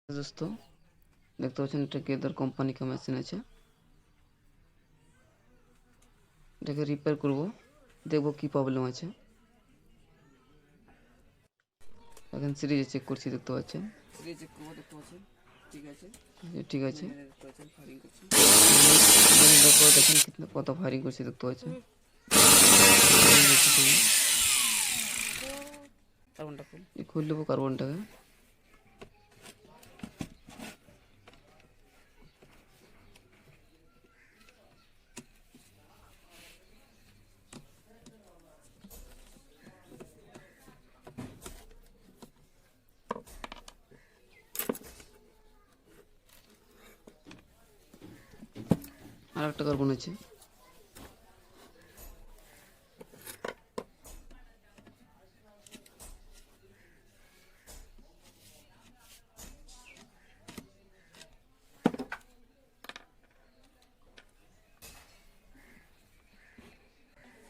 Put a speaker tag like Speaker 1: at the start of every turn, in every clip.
Speaker 1: दोस्तों देखते পাচ্ছেন এটা কেদার কোম্পানির মেশিন আছে, এটাকে রিপেয়ার করব, দেখব কি প্রবলেম আছে। এখন সিরিজে চেক করছি, দেখতে পাচ্ছেন সিরিজ চেক করব, দেখতে পাচ্ছেন ঠিক আছে ঠিক আছে। দেখতে পাচ্ছেন ফায়ারিং করছি, দেখেন কত ফায়ারিং করছে, দেখতে পাচ্ছেন কার্বনটা খুলে দেবো কার্বনটাকে। আর একটা কার্বন আছে,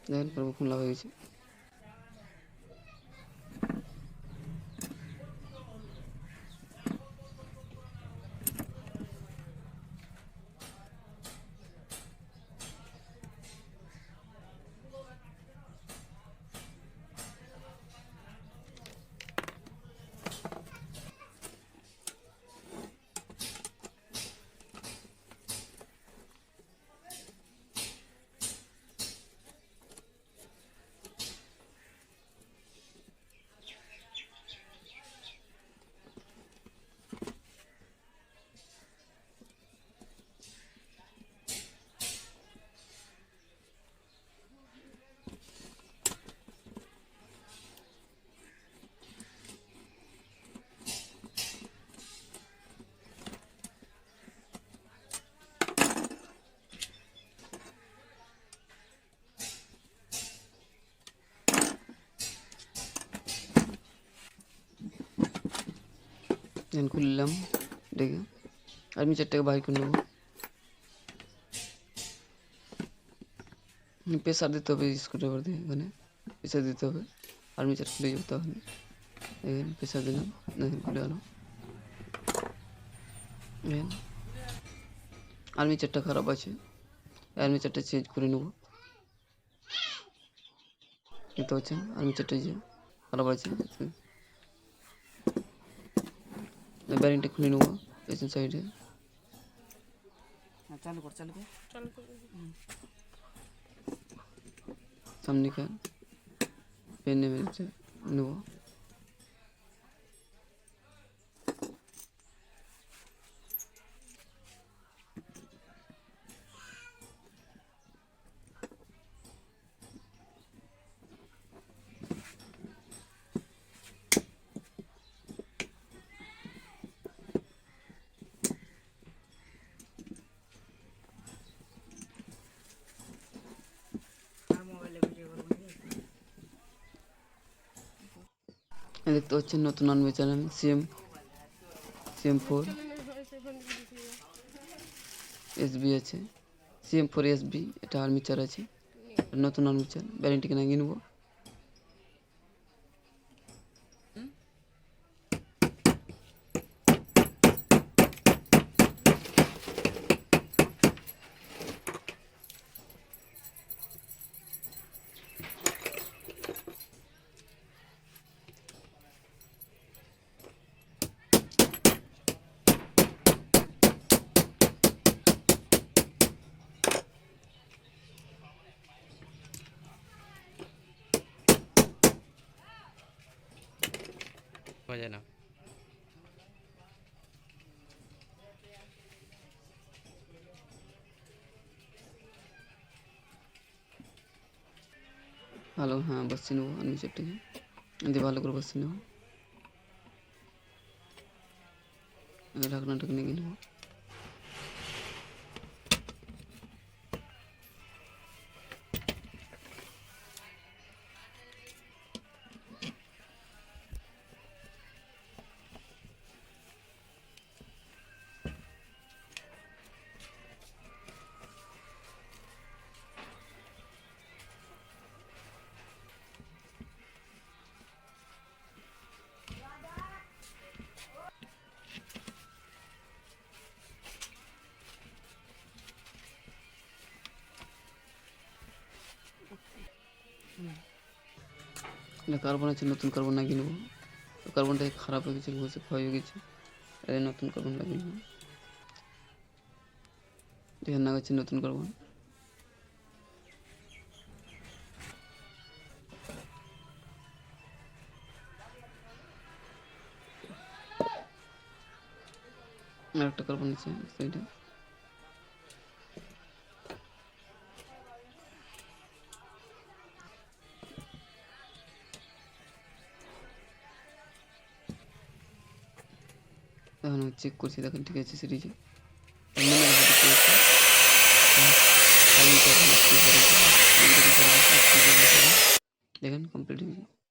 Speaker 1: দেখেন পুরো খোলা হয়ে গেছে। দেন খুললাম, দেখে আর্মিচারটাকে বাইর করে নেবো। প্রেসার দিতে হবে, স্ক্রুড্রাইভার দিয়ে এখানে প্রেসার দিতে হবে, আর্মিচার খুলে যাবে। তখন দেখেন প্রেসার দিলাম, দেখেন খুলে গেল। দেখেন আর্মিচারটা খারাপ আছে, আর্মিচারটা চেঞ্জ করে নেব। দেখতে পাচ্ছেন আর্মিচারটা যে খারাপ আছে, ব্যারিংটা খুলে নেবো পেছন সাইডে। চালু কর সামনে का पेन ने নেব। দেখতে পাচ্ছেন নতুন আর্মিচার CM4 SB আছে, CM4 SB এটা আর্মিচার আছে, নতুন আর্মিচার। ব্যারিংটিকে লাগিয়ে নেব।
Speaker 2: বাজে না।
Speaker 1: ভালো, হ্যাঁ বসিয়ে নেবো আর্মিচারটাকে দিয়ে ভালো করে বসিয়ে নেবো। ঢাকনাটাকে নিয়ে নেবো। কার্বন আছে, নতুন কার্বন লাগিয়ে নেবো। কার্বনটা খারাপ হয়ে গেছে, ঘষে ক্ষয় হয়ে গেছে, তাই নতুন কার্বন লাগিয়ে নেবো। দেখেন লাগাচ্ছি নতুন কার্বন। আর একটা কার্বন আছে সাইডে। এখন চেক করছি, দেখেন ঠিক আছে সিরিজে। দেখেন কমপ্লিট হয়ে গেছে।